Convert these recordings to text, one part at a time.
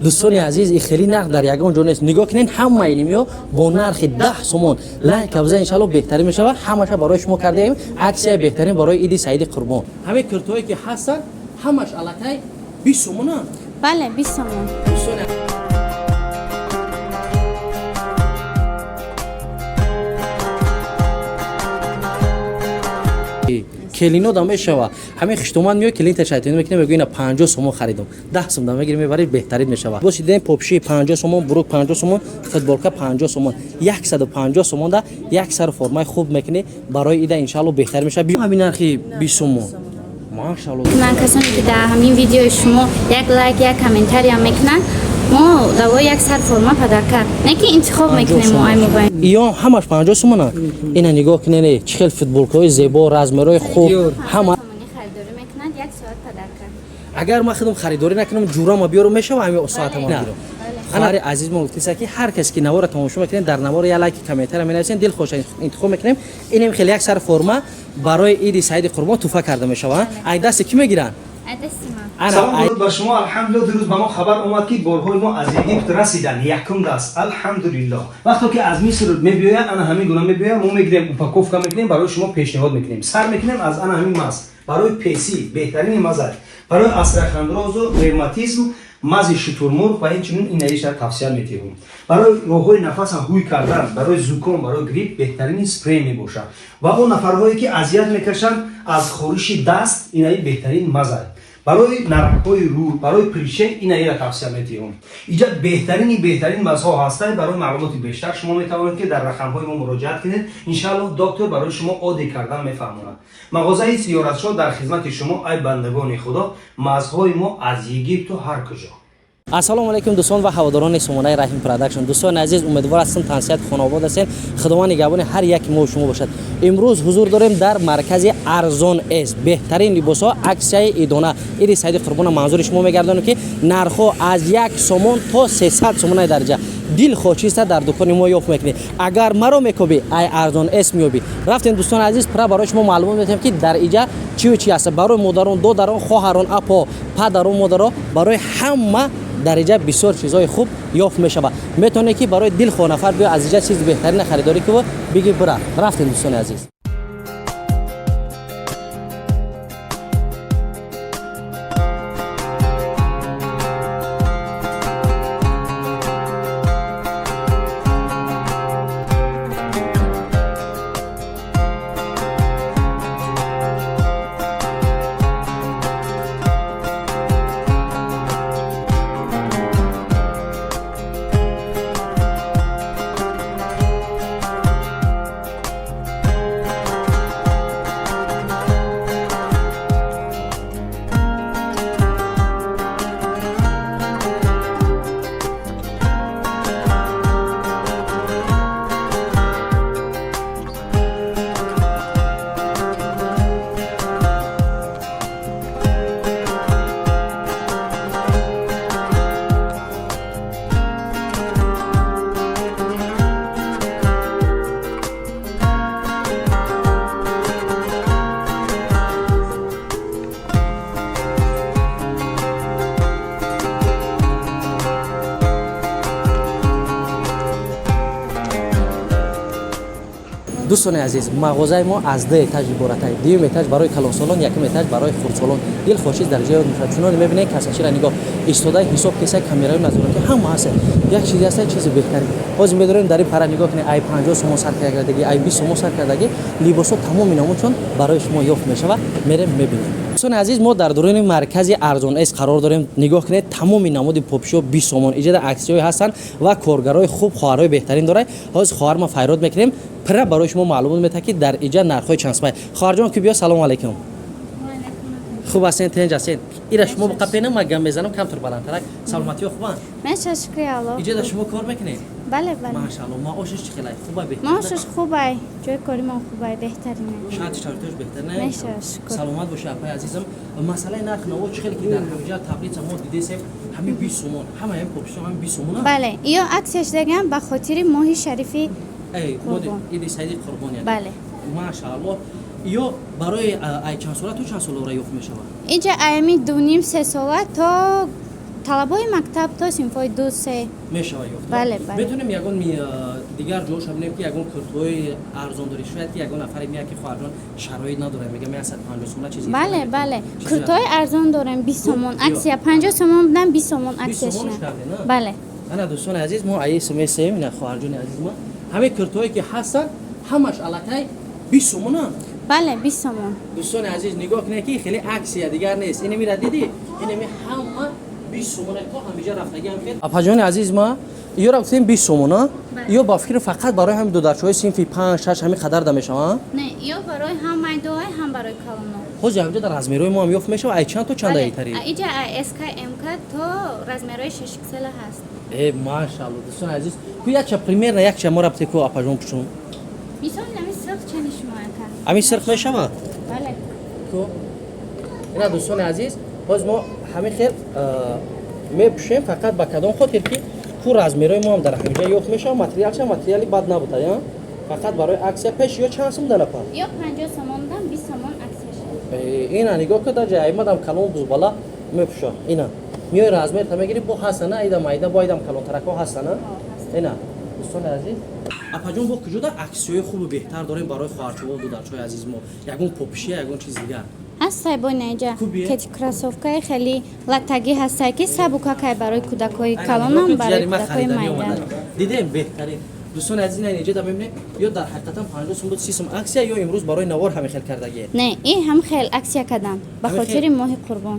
دوستان عزیز این خیلی نرخ در یگان جا نیست. نگاه کنین همه اینمیو با نرخ 10 سومون لایک افزا ان شاء الله بهترین میشه. همش برای شما کردیم عکس بهترین برای عید سعید قربان. همه کرتایی که هستن همش الاتای 20 سومون. بله 20 سومون. کلینو دامه شوا همه خشتومان میو کلین تشایتون میکنه میگه اینا 50 سومون خریدم 10 سوم دامه میگیره میبرید بهترین میشه. باشید پاپشی 50 سومون بروک 50 سومون فوتبالکا 50 سومون 150 سومون دا یک سر فرمای خوب میکنه برای ایده ان شاء الله بهتر میشه. همین نرخی 20 سومون ماشاءالله. من کسانی که در همین ویدیو شما یک لایک یک کامنتاری هم میکنن ما دوای یک سر فرما پیدا کرد نه که انتخاب میکنیم ما موبایل یا همش 50 سومونه. اینا نگاه کنین چه خیلی فوتبالکای زیبا رزمرای خوب همه خریداری میکنن یک ساعت پیدا کرد. اگر ما خودم خریداری نکنم جورا ما بیارم میشه و همین ساعت ما میگیرم. خبر عزیز ما گفتیم که هر کس که نوار تماشا میکنین در نوار یا لایک کامنتر مینویسین دل خوش انتخاب میکنیم. اینم خیلی یک سر فرما برای عید سعید قربان توفه کرده میشه. ای دست کی میگیرن؟ سلام درود بر شما. الحمدلله دیروز به ما خبر اومد که بارهای ما از اگیپت رسیدن. یکم دست الحمدلله. وقتی که از مصر میبیاید انا همین گونه میبیاید ما میگیریم اپاکوفکا میکنیم برای شما پیشنهاد میکنیم. سر میکنیم از انا همین ماست برای پیسی بهترین مزه برای استراخاندروز و روماتیسم مزه شترمرغ و همچنین این ایش را توصیه میتیم. برای راههای نفس هوی کردن برای زکام برای گریپ بهترین اسپری میباشه و اون نفرهایی که اذیت میکشن از خورش دست این بهترین مزه برای نرم‌های رو برای پریشه این را توصیه می‌کنم. اینجا بهترین مزها هستند. برای معلومات بیشتر شما می‌توانید که در رقم‌های ما مراجعه کنید. ان شاءالله دکتر برای شما عادی کردن می‌فهمونه. مغازه سیارت‌شو در خدمت شما ای بندگان خدا. مزهای ما از اگیپت و هر کجا. السلام علیکم دوستان و هواداران سومنای رحیم پروداکشن. دوستان عزیز امیدوار هستم تنسیت خانواده هستین. خداوند نگهبان هر یک ما شما باشد. امروز حضور داریم در مرکز ارزان اس بهترین لباس ها اکسای ایدونه عید سعید قربان منظور شما میگردانم که نرخ از 1 سومون تا 300 سومون درجه دل خوشیسته در دکان ما یافت میکنی. اگر مرا میکوبی ای ارزان اس میوبی رفتین دوستان عزیز برای شما معلومات میدم که در اینجا چی هست برای مادران دودران خواهران اپا پدران مادران برای همه در اینجا بسیار چیزای خوب یافت میشه. میتونه که برای دل خو نفر بیا از اینجا چیز بهترین خریداری که بگی برا رفتین دوستان عزیز. دوستان عزیز مغازه ما از 2 اتاج عبارت است. دوم اتاج برای کلان سالن، یکم اتاج برای خرد سالن. دل خوشی درجه میفرمایید. میبینید کسایی را نگاه ایستاده حساب کیسه کامرای نظارت که هم هست. یک چیزی هست چیز بهتری. باز می‌داریم در این پرا نگاه کنید ای 50 سوم سر کردگی ای 20 سوم سر کردگی لباسا تمام اینا چون برای شما یافت میشه و میریم میبینیم. دوستان عزیز ما در دوران مرکز ارزان اس قرار داریم. نگاه کنید تمام نماد پاپشو 20 سوم ایجاد عکس‌های هستن و کارگرای خوب خواهرای بهترین داره. باز خواهر ما فیراد میکنیم پر برای شما معلومات میده که در اینجا نرخ‌های چند سمای. خواهر جان که بیا سلام علیکم. خوب هستین تنج هستین. ایرا شما بقپینم ما گم بزنم کم تر بلندتر. سلامتی خوبه؟ مرسی شکر الله. اینجا شما کار میکنید؟ بله بله. ماشاءالله معاشش خیلی خوبه بهتره. معاشش خوبه. جای کاری ما خوبه بهترینه. شاید شرطش بهتر نه؟ مرسی شکر. سلامت باشه اپای عزیزم. مسئله نرخ نو چه خیلی که در همینجا تبلیغ ما دیدیم همین 20 سومون همه هم پاپشو هم 20 سومونه. بله. یا عکسش دیگه به خاطر ماه شریفی ای مودی عید سعید قربانی. بله. ماشاءالله. یا برای ای چند ساله تو چند ساله را یافت میشه؟ اینجا ایمی 2.5 3 ساله تا талабои мактаб то синфҳои 2-3 мешавад ёфт. бале бале метонем ягон дигар ҷош бинем ки ягон куртҳои арзондорӣ шояд ки ягон нафаре меяд ки хоҳарҷон шароит надорем мегам 150 сомона чизи бале бале куртҳои арзон дорем 20 сомон аксия 50 сомон будам 20 сомон аксия шуд бале ана дӯстони азиз мо аи смсем ина хоҳарҷони азиз мо ҳамин куртҳое ки ҳастанд ҳамаш аллакай 20 сомонанд. бале 20 сомон дӯстони азиз нигоҳ кунед ки хеле аксия дигар нест инемира диди инеми ҳама 20 сомона то ҳамиҷа рафтаги ҳам хел апаҷони азиз ма ёра гуфтем 20 сомона ё ба фикри фақат барои ҳамин дударчаҳои синфи 5 6 ҳамин қадар да мешаванд не ё барои ҳам майдоҳой ҳам барои калоно ҳозир ҳамҷа дар размерҳои мо ҳам ёфт мешава ай чанд то чанда айтари иҷа skmk то размерҳои 6 xl ҳаст машаалло дӯстони азиз ку якча примерно якча мо рабте ку апаҷон пушун мисол нами сирқ чани шумо ака ҳамин сирқ мешавад бале ку ина дӯстони азиз ҳозир мо ҳамин хел мепушем фақат ба кадом хотир ки ку размерҳои мо ҳам дар ҳамиҷа ёфт мешава материалша материали бад набуда я фақат барои аксия пеш ё чанд сум данапа ё 50 сомон дам 20 сомон аксия шуд ина нигоҳ куда ҷаймадам калон дузбала мепуша ина миёи размер та мегири бо ҳастана ида майда бо идам калонтаракҳо ҳастана ина дӯстони азиз апаҷон бо куҷода аксияҳои хубу беҳтар дорем барои хоҳарчавол дударчаҳои азиз мо ягон попшия ягон чиз дигар ҳастай бо наҷа Кубие? кети кроссовкаи хеле латтагӣ ҳастай ки сабукакай барои кӯдакҳои калонам барои кӯдакҳои майда дидем беҳтарин дӯстони азиз ина инҷа да мебинем ё дар ҳақиқатан 50 сум буд 30 сум аксия ё имрӯз барои навор ҳамин хел кардагие не ин ҳам хел аксия кардам ба Ҳамин хотири хел? моҳи қурбон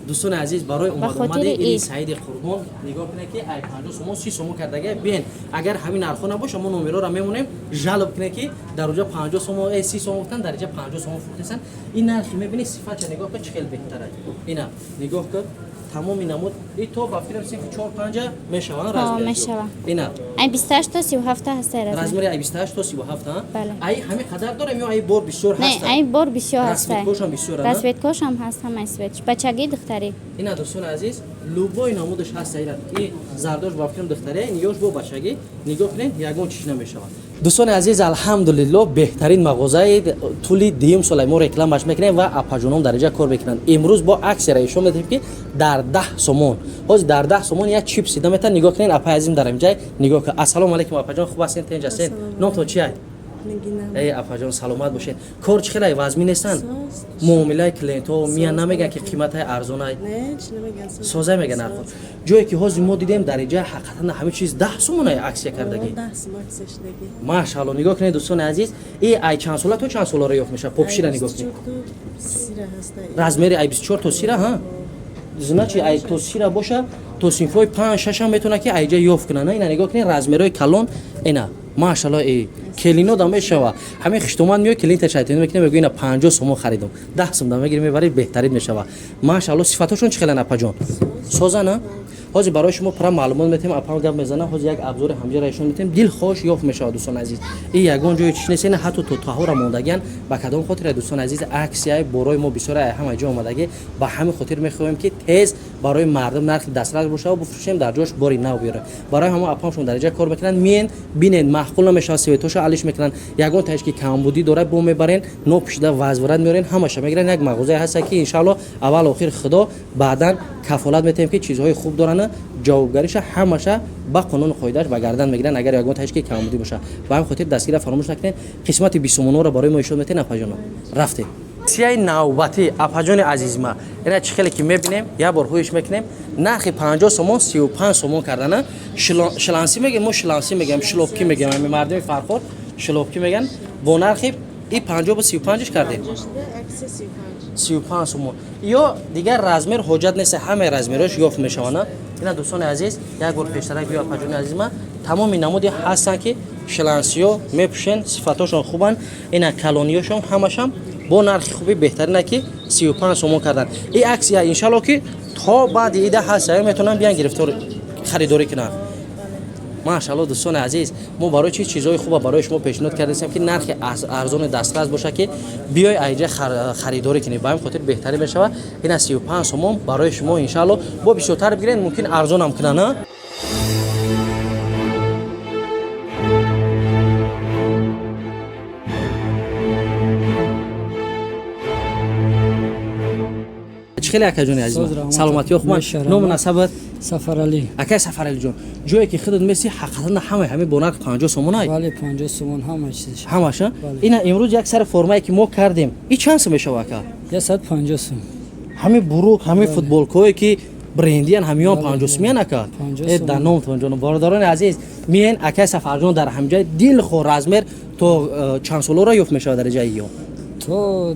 дӯстони азиз барои хотири омадомади ини Ид. саиди қурбон нигоҳ кунед ки ай 50 сомон 30 сомон кардагие биен агар ҳамин нархҳо набоша мо номероро мемонем жалоб кунед ки дар уҷа 50 сомон 30 сомон гуфтан дар иҷа 50 сомон фурӯхтесан ин нархи мебинӣ сифатча нигоҳ кун чӣ хел беҳтара ина нигоҳ кун тамоми намуд и то ба фирм синфи 4-5 мешаванд размери мешаванд. ина ай 28 то 37 ҳастай размер размери ай 28 то 37 а Бале. ай ҳамин қадар дорем ё ай бор бисёр не ҳаста ай бор бисёр ҳастай расветкошам бисёр ана расветкошам ҳаст ҳамаи свет бачагӣ духтарӣ ина дӯстони азиз лубои намудаш ҳаста ина и зардош ба фирм духтаре ниёш бо бачагӣ нигоҳ кунед ягон чиш намешавад дӯстони азиз алҳамдулиллоҳ беҳтарин мағозаи тӯли дуюм сола мо рекламаш мекунем ва апаҷоном дар иҷа кор мекунанд имрӯз бо аксияра ишон медиҳем ки дар 10 сомон ҳозир дар 10 сомон як чипси да метан нигоҳ кунед апаи азим дар имҷай нигоҳ кунед ассалому алайкум апаҷон хуб ҳастен тенҷастен номтон чи ай эй апаҷон саломат бошед кор чӣ хелай вазми нестанд муомилаи клиентҳо миян намегӯянд ки қиматаи арзонай соза мегӯянд нархо ҷое ки ҳозир мо дидем дар иҷа ҳақиқатан ҳамин чиз 10 сомонай аксия кардагӣ машаалло нигоҳ кунед дӯстони азиз и ай чанд сола то чанд соларо ёфт мешавад попшира нигоҳ кунед размери ай 24 то сира ҳа значи ай то сира боша то синфҳои 5-6 ҳам метавонад ки айҷа ёфт кунанд ина нигоҳ кунед размерҳои калон ина машаалло келино да мешава ҳамин хиштоман миёй клиента шайтонӣ мекунем мегӯ ина 50 сомон харидам 10 сом да мегири мебари беҳтарин мешава машаалло сифатҳошон чӣ хелан апаҷон созана ҳозир барои шумо пра маълумот метем апам гап мезанам ҳозир як абзори ҳамҷара ишон метем дилхош ёфт мешавад дӯстони азиз и ягон ҷои чиш нест ина ҳатто то таҳора мондагиян ба кадом хотира дӯстони азиз аксияи борои мо бисёр ҳама ҷо омадагӣ ба ҳамин хотир мехоҳем ки тез барои мардум нархи дастрас бошава буфурӯшем дар ҷош бори нав биёрем барои ҳама апамшон дар иҷа кор мекунанд миен бинед маъқул намешавад светоша алиш мекунанд ягон таиш ки камбудӣ дорад бо мебарен нопӯшида вазварат меорен ҳамаша мегиранд як мағозае ҳаста ки иншаалло аввал охир худо баъдан кафолат метаҳем ки чизҳои хуб доранд ҷавобгариша ҳамаша ба қонуну қоидааш ба гардан мегиранд агар ягон таиш ки камбудӣ боша ба ҳамин хотир дастгира фаромӯш накунед қисмати 20 сомонҳоро барои мо ишон метаҳед апаҷоно рафтем аксияи навбатӣ апаҷони азизма ина чӣ хеле ки мебинем як бор ҳуиш мекунем нархи 50 сомон 35 сомон кардана шланси мегем мо шланси мегем шлопки мегем ами мардуми фархор шлопки меган бо нархи и 50 бо 35 кардем 35 сомон ё дигар размер ҳоҷат нест ҳамаи размерош ёфт мешаванд ина дӯстони азиз як бор пештарак биё апаҷони азизма тамоми намуди ҳастанд ки шлансиё мепӯшен сифатҳошон хубанд ина калониёшон ҳамашам бо нархи хуби беҳтарина ки 35 сомон кардан и аксия иншалло ки то баъди ида ҳастая метавонанд биан гирифтор харидорӣ кунанд машаалло дӯстони азиз мо барои чӣ чизҳои хуба барои шумо пешниҳод кардем ки нархи арзони дастрас боша ки биёй айҷа харидорӣ кунед ба ҳамин хотир беҳтарин мешава ина 35 сомон барои шумо иншаалло бо бисёртар бигиред мумкин арзонам кунанд خیلی اکاجون عزیز سوز رحمت. سلامتی خوب ماشاءالله. نام مناسبت سفر علی. اکای سفر علی جون جایی که خودت میسی حقیقتا همه با نرخ 50 سومون های بله 50 سومون همه چیزش. همش اینا امروز یک سر فرمایی که ما کردیم این چند سو میشه واکا 150 سوم. همه بروک همه فوتبال کوی که برندیان همیان 50 سومیان اکا 50 در نام تون جون بارداران عزیز میان اکای سفر جون در همجای دل خو رزمر تو چند سولو را یوفت میشه در جایی تو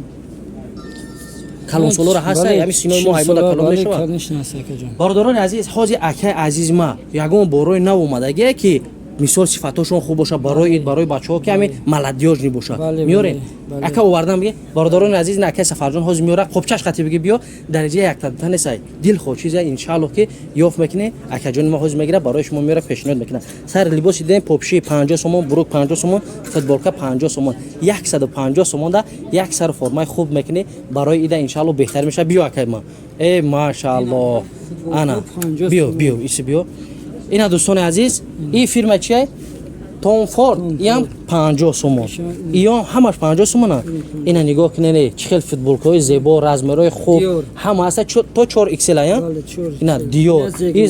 کلون سولو را هست همین سینای ما هایبودا کلون میشه کلونش نسه که جون. بارداران عزیز حاجی اکای عزیز ما یگون بروی نو اومدگی که مثال صفاتشون خوب باشه برای بچه‌ها که همین ملدیاج نی باشه بله، میورین بله. اکا آوردم میگه بارداران عزیز نکه سفرجان حاج میوره خب چش خطی بگی بیا درجه یک تا نسای دل خو چیزا ان شاء الله که یوف میکنه اکا جون ما حاج میگیره برای شما میوره پیشنهاد میکنه سر لباس دیدن پوپشی 50 سومون بروک 50 سومون فوتبالکا 50 سومون 150 سومون دا یک سر فرمای خوب میکنه برای ایده ان شاء الله بهتر میشه بیا اکا ما ای ماشاءالله انا بیا ایش بیا اینا دوستان عزیز این فیلم چیه توم فورد یام 50 سومون ایام همش 50 سومونه اینا نگاه کنید چخیل فوتبال کوی زیبا رزمرای خوب همه هست تو 4 ایکسل ها اینا دیور این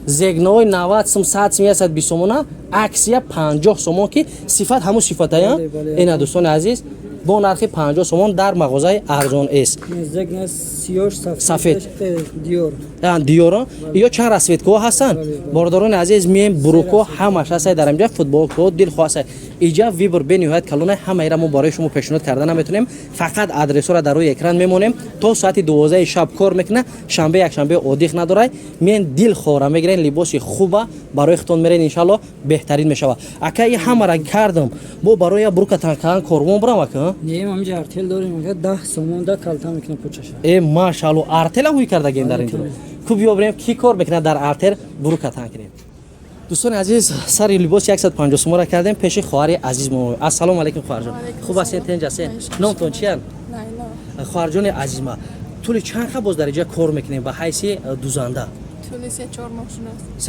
زگنای 90 سوم 100 سوم 120 سومونه عکسیا 50 سومون که صفت همون صفت ها اینا دوستان عزیز با نرخ 50 سومون در مغازه ارزان است زگن سیاش سفید دیور دیورا یا چند رسویت کو هستن بارداران عزیز میم بروکو همش هست در اینجا فوتبال کو دل خواسته اینجا ویبر به نهایت کلونه همه را ما برای شما پیشنهاد کردن نمیتونیم فقط آدرس را در روی اکران میمونیم تا ساعت 12 شب کار میکنه شنبه یک شنبه اودیخ نداره مین دل خورا میگیرین لباس خوبه برای ختون میرین ان شاء الله بهترین میشه اکی همه را کردم بو برای بروکا تنکان کارمون برام اکا نیم همینجا ارتل داریم میگه 10 سومون دا کالتا میکنه پوچش ای ماشاءالله ارتل هم کارده گیم در اینجا خوب بیابریم کی کار میکنه در ارتل بروکا تنکریم دوستان عزیز سر لباس 150 سوم را کردیم پیش خواهر عزیز ما السلام علیکم خواهر جان خوب هستین تنجسین نامتون چیه لیلا خواهر جان عزیز ما طول چند خب باز درجه کار میکنیم به حیث دوزنده طول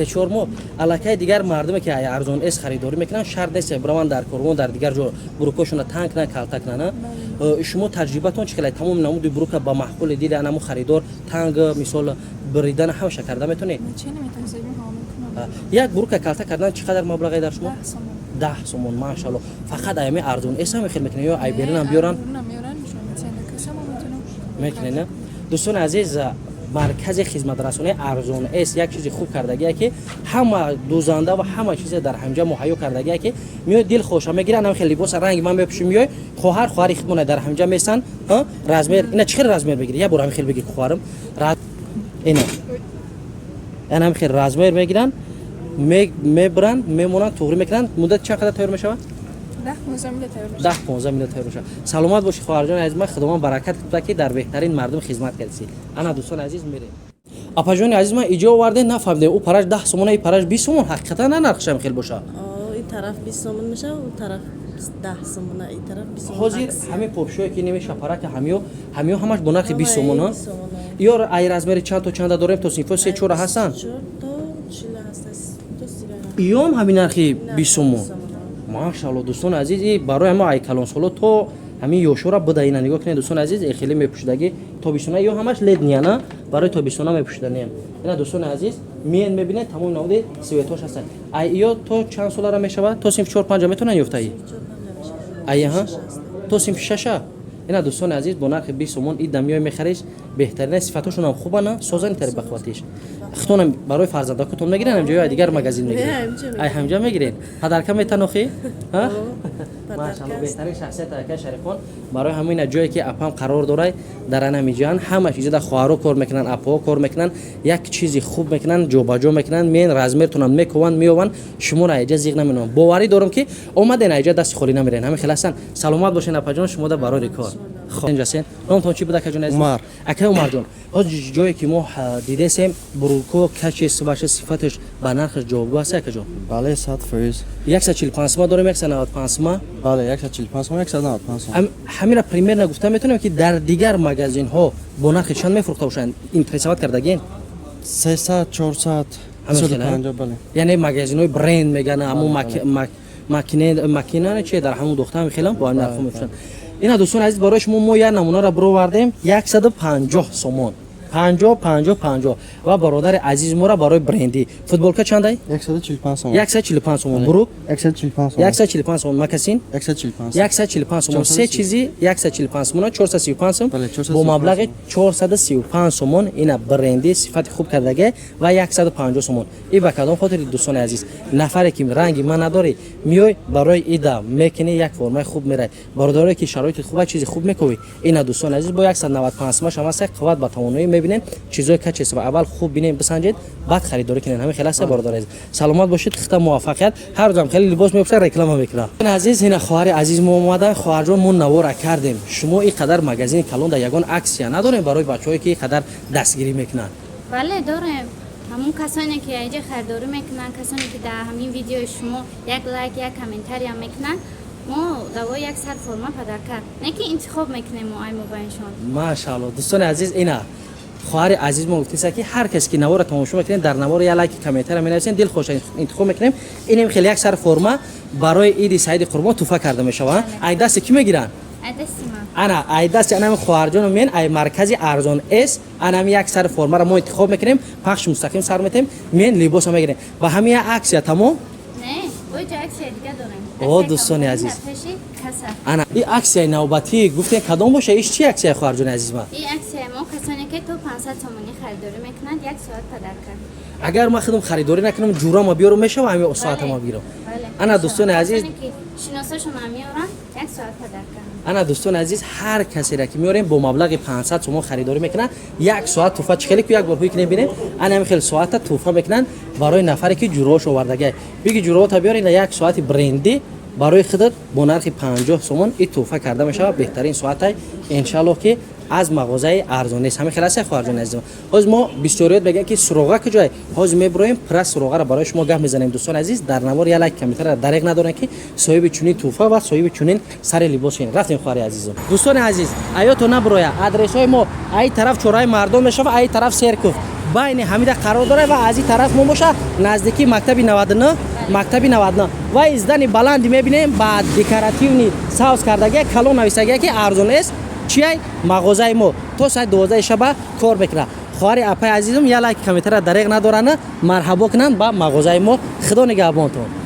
3-4 ماه ماه الکای دیگر مردمی که ارزان اس خریداری میکنن شرط نیست برون در کارون در دیگر جو بروکاشون تانک نه کالتک نه شما تجربتون چقدر تمام نمود بروک با معقول دید انمو خریدار تانک مثال بریدن همش کرده میتونی چه نمیتونم یک بروک کالتک کردن چقدر مبلغی در شما 10 سومون ماشاءالله فقط ایمی ارزان اس هم خیلی میکنه یا ای برن هم بیارن میکنه دوستان عزیز مرکز خدمت رسانی ارزان است یک چیز خوب کردگیه که همه دوزنده و همه چیز در همجا مهیا کردگیه که میاد دل خوشا میگیرن هم خیلی لباس رنگ من بپوشم میای خواهر خدمت در همجا میسن رزمر اینا چخیر رزمر بگیری یا برو هم خیلی بگی خواهرم اینا هم خیلی رزمر میگیرن میبرن میمونن توری میکنن مدت چقدر تایر میشه 10-15 میلیون تایر میشه سلامت باشی خواهر جان عزیز من خداوند برکت بده که در بهترین مردم خدمت کردی انا دوستان عزیز میره اپا جان عزیز من اینجا آورده نفهمیدم او پرش 10 سومونه ای پرش 20 سومون حقیقتا نه نرخش هم خیلی باشه این طرف 20 سومون میشه اون طرف 10 سومونه این طرف 20 سومون حاضر همه پوپشوی که نمیشه پرک همیو همش با نرخ 20 سومون ها یا ای رزمر چند داریم تو صفر 3 4 هستن ایام همین نرخ 20 سومون ماشاءالله دوستان عزیز برای ما ای کلان سولو تو همین یوشورا بده اینا نگاه کنید دوستان عزیز خیلی میپوشیدگی تو بیسونه یا همش لید نیانا برای تو بیسونه میپوشیدن اینا دوستان عزیز میان میبینید تمام نموده سویتوش هستن ای یا تو چند سال را میشوه تو سیم 4 5 میتونن یفتایی ای ها تو سیم 6 اینا دوستان عزیز با نرخ 20 سومون این دمیای میخریش بهترین صفاتشون هم خوبه نه سوزن تر بخواتیش ختونم برای فرزندکتون میگیرن همجای دیگر مغازین میگیرن ای همجا میگیرین پدرکم میتنوخی ها ماشاءالله بهترین شخصیت که شریفان برای همین جایی که اپام قرار داره در انمیجان همه چیز در خواهرو کار میکنن اپا کار میکنن یک چیزی خوب میکنن جو با جو میکنن مین رزمرتونم میکوان میوان شما را اجازه زیغ نمینم باوری دارم که اومدن اجازه دست خالی نمیرین همه خلاصن سلامت باشین اپا جان شما در برای کار خب اینجاست نامتون چی بود اکا جان عمر اکا عمر جان از جایی که ما دیده سیم بروکو کچ سباش صفاتش با نرخ جواب است اکا جان بله 100 فریز 145 ما داریم 195 ما بله 145 ما 195 همین پریمیر نگفتم میتونم که در دیگر مغازین ها با نرخ چند میفروخته باشن این حسابات کردگین 300 400 250 بله یعنی مغازین های برند میگن اما ماکینه چه در همون دختر میخیلم با این نرخ میفروشن اینا دوستان عزیز برای شما ما یه نمونه را برآوردیم 150 سومون 50 و برادر عزیز ما را برای برندی فوتبالکا چنده 145 سوم 145 سومون برو 145 سوم 145 سومون مکسین 145 145 سومون سه چیزی 145 سومون 435 سوم بله، 435 با مبلغ 435 سومون اینا برندی صفت خوب کردگه و 150 سومون این به کدام خاطر دوستان عزیز نفری که رنگی من نداری میای برای ایدا میکنی یک فرمای خوب میره برادری که شرایط خوبه چیزی خوب میکنی اینا دوستان عزیز با 195 سوم شما سه قوت با توانایی میبینین چیزای که چیزا اول خوب ببینین بسنجید بعد خریداری کنین همین خلاص برادر عزیز سلامت باشید خیلی موفقیت هر جام خیلی لباس میپسه رکلام میکنه عزیز اینا خواهر عزیز ما اومدن خواهر جان ما نوار کردیم شما این قدر مگزین کلون در یگان اکسیا ندارین برای بچه‌ای که قدر دستگیری میکنن بله دارم همون کسانی که اینجا خریداری میکنن کسانی که در همین ویدیو شما یک لایک یک کامنتاری هم میکنن ما دوای یک سر فرما پیدا کرد نه که انتخاب میکنیم ما ایمو باینشون ماشاءالله دوستان عزیز اینا خواهر عزیز ما گفتیسه که هر کس که نوار تماشا میکنین در نوار یا لایک کامنتر می نویسین دل خوش انتخاب میکنیم اینم خیلی یک سر فرما برای عید سعید قربان توفه کرده میشوند ای دست کی میگیرن انا ای دست انا خواهر جان من ای مرکزی ارزان اس انا یک سر فرما را ما انتخاب میکنیم پخش مستقیم سر میتیم من لباس میگیریم و همین عکس تمام نه وای عکس دیگه داریم او دوستان عزیز انا این عکس نوبتی گفتین کدام باشه ایش چی عکس خواهر جان عزیز ما این عکس ما کسانی که تو 500 تومانی خریداری میکنن یک ساعت پدر کرد اگر ما خودم خریداری نکنم جورا ما بیارم میشه و همین ساعت ما بگیرم انا دوستان عزیز شناساشون هم میارن یک ساعت پدر کرد انا دوستان عزیز هر کسی را که میاریم با مبلغ 500 تومان خریداری میکنن یک ساعت توفه خیلی یک بار هوی کنیم ببینیم انا خیلی ساعت توفه میکنن برای نفری که جوراش آوردگه بگی جورا تا بیارین یک ساعت برندی برای خودت با نرخ 50 تومان این توفه کرده میشه بهترین ساعت ان شاء الله که از مغازه ارزان نیست همین خلاصه خواهر جان عزیزم باز ما بیستوریت بگم که سروغه کجای باز میبریم پرس سروغه را برای شما گه میزنیم دوستان عزیز در نوار یا لایک کامنتر دریغ ندارن که صاحب چونین توفه و صاحب چونین سر لباس این رفتیم خواهر عزیزم دوستان عزیز آیا تو نبرویا آدرس های ما ای طرف چورای مردم میشه و ای طرف سرکوف بین حمید قرار داره و از این طرف ما باشه نزدیکی مکتب 99 و ایزدن بلند میبینیم بعد دکوراتیو ساوس کردگی کلون نویسگی که ارزان است چیه مغازه ما تو ساعت 12 شب کار میکنه خواهر اپای عزیزم یا لایک کامنتر دریغ ندارن مرحبا کنن با مغازه ما خدا نگهبانتون